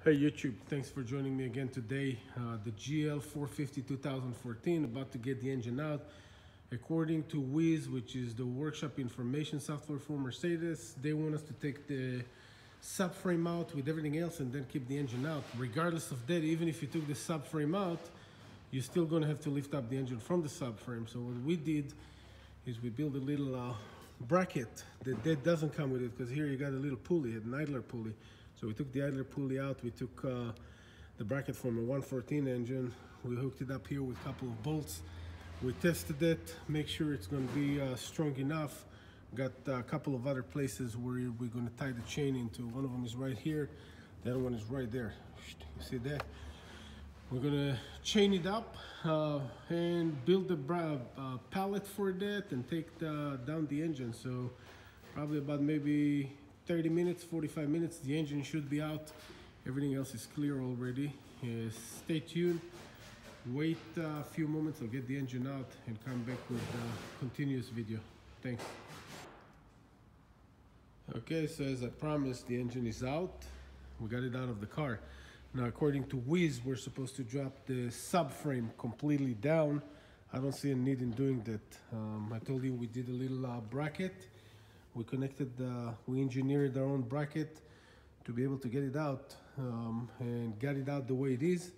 Hey YouTube, thanks for joining me again today. The Gl450 2014, about to get the engine out. According to Wiz, which is the workshop information software for Mercedes, they want us to take the subframe out with everything else and then keep the engine out. Regardless of that, even if you took the subframe out, you're still gonna have to lift up the engine from the subframe. So what we did is we built a little bracket that doesn't come with it, because here you got a little pulley, an idler pulley. So we took the idler pulley out, we took the bracket from a 114 engine, we hooked it up here with a couple of bolts. We tested it, make sure it's going to be strong enough. Got a couple of other places where we're going to tie the chain into. One of them is right here, the other one is right there. You see that? We're going to chain it up and build the pallet for that and take down the engine. So probably about maybe 30 minutes, 45 minutes, the engine should be out. Everything else is clear already. Stay tuned, wait a few moments, I'll get the engine out and come back with a continuous video. Thanks. Okay, so as I promised, the engine is out. We got it out of the car. Now, according to Wiz, we're supposed to drop the subframe completely down. I don't see a need in doing that. I told you we did a little bracket. We connected, we engineered our own bracket to be able to get it out and got it out the way it is.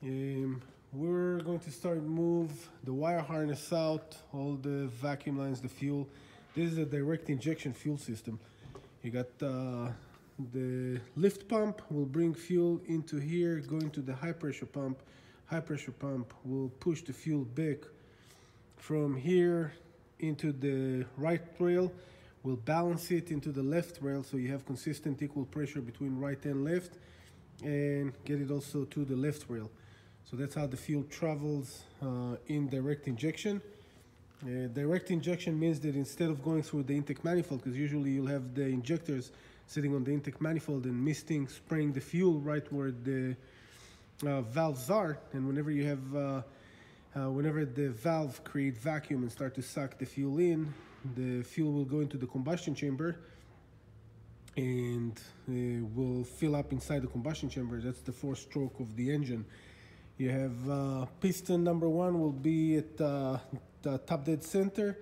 We're going to start move the wire harness out, all the vacuum lines, the fuel. This is a direct injection fuel system. You got the lift pump will bring fuel into here, going to the high pressure pump. High pressure pump will push the fuel back from here into the right rail. We'll balance it into the left rail so you have consistent equal pressure between right and left, and get it also to the left rail. So that's how the fuel travels in direct injection. Direct injection means that instead of going through the intake manifold, because usually you'll have the injectors sitting on the intake manifold and misting, spraying the fuel right where the valves are, and whenever you have whenever the valve create vacuum and start to suck the fuel in, the fuel will go into the combustion chamber and will fill up inside the combustion chamber. That's the four-stroke of the engine. You have piston number one will be at the top dead center,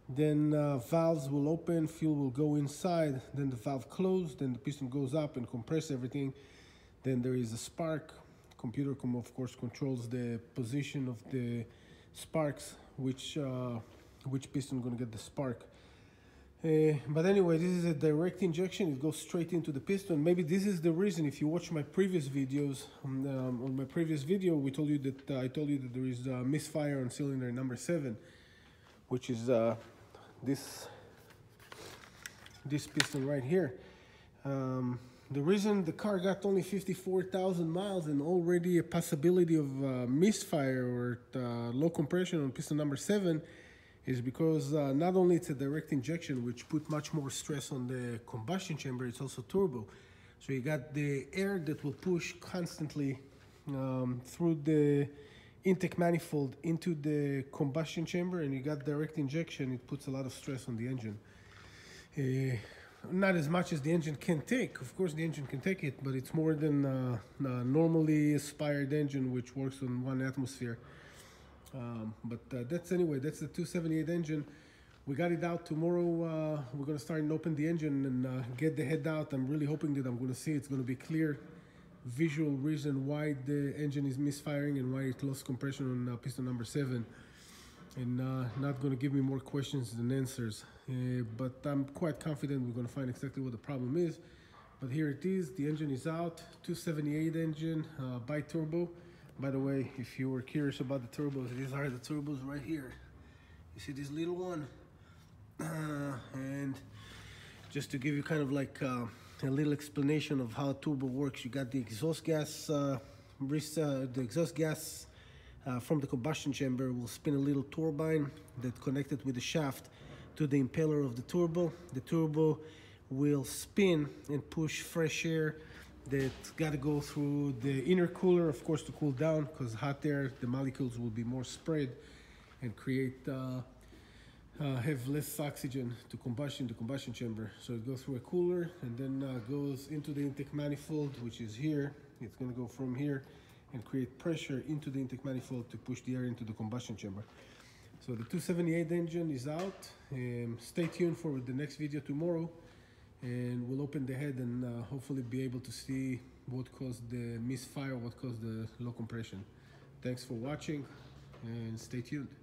then valves will open, fuel will go inside, then the valve closed, then the piston goes up and compress everything. Then there is a spark. Computer of course controls the position of the sparks, which piston gonna get the spark. But anyway, this is a direct injection. It goes straight into the piston. Maybe this is the reason, if you watch my previous videos, on my previous video I told you that there is a misfire on cylinder number 7, which is this piston right here. The reason the car got only 54,000 miles and already a possibility of misfire or low compression on piston number 7 is because not only it's a direct injection, which put much more stress on the combustion chamber, it's also turbo. So you got the air that will push constantly through the intake manifold into the combustion chamber, and you got direct injection. It puts a lot of stress on the engine. Not as much as the engine can take. Of course, the engine can take it, but it's more than a normally aspired engine, which works on 1 atmosphere. That's the 278 engine. We got it out tomorrow. We're going to start and open the engine and get the head out. I'm really hoping that I'm going to see it's going to be clear visual reason why the engine is misfiring and why it lost compression on piston number 7. And not going to give me more questions than answers, but I'm quite confident we're going to find exactly what the problem is. But here it is, the engine is out. 278 engine, bi-turbo. By the way, if you were curious about the turbos, these are the turbos right here. You see this little one? And just to give you kind of like a little explanation of how a turbo works, you got the exhaust gas, from the combustion chamber will spin a little turbine that connected with the shaft to the impeller of the turbo. The turbo will spin and push fresh air that's got to go through the intercooler, of course, to cool down, because hot air, the molecules will be more spread and create have less oxygen to combustion, the combustion chamber. So it goes through a cooler and then goes into the intake manifold, which is here. It's going to go from here and create pressure into the intake manifold to push the air into the combustion chamber. So the 278 engine is out. Stay tuned for the next video tomorrow, and we'll open the head and hopefully be able to see what caused the misfire, what caused the low compression. Thanks for watching and stay tuned.